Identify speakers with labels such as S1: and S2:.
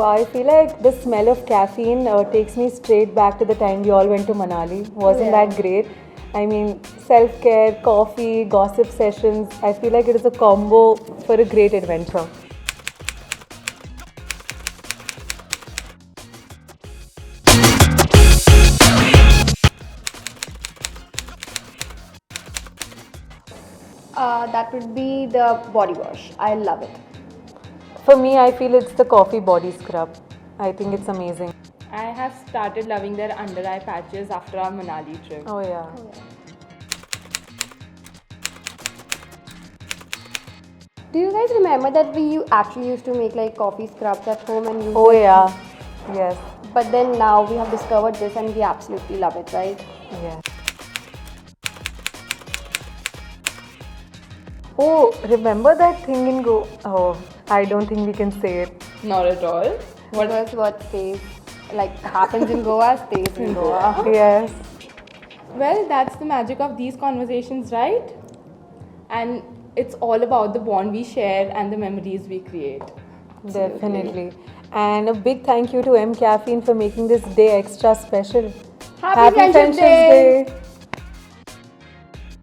S1: I feel like the smell of caffeine takes me straight back to the time we all went to Manali. Wasn't that great? I mean, self-care, coffee, gossip sessions. I feel like it is a combo for a great adventure.
S2: That would be the body wash. I love it.
S1: For me, I feel it's the coffee body scrub. I think it's amazing.
S3: I have started loving their under eye patches after our Manali trip.
S1: Oh yeah.
S2: Do you guys remember that we actually used to make like coffee scrubs at home and use
S1: Oh
S2: it?
S1: yeah. Yes.
S2: But then now we have discovered this and we absolutely love it, right?
S1: Yes. Oh, remember that thing in Go? Oh, I don't think we can say it.
S3: Not at all.
S2: Because what stays, like happens in Goa stays in Goa.
S1: Yes.
S3: Well, that's the magic of these conversations, right? And it's all about the bond we share and the memories we create.
S1: Definitely. And a big thank you to mCaffiene for making this day extra special.
S2: Happy Friendship Day!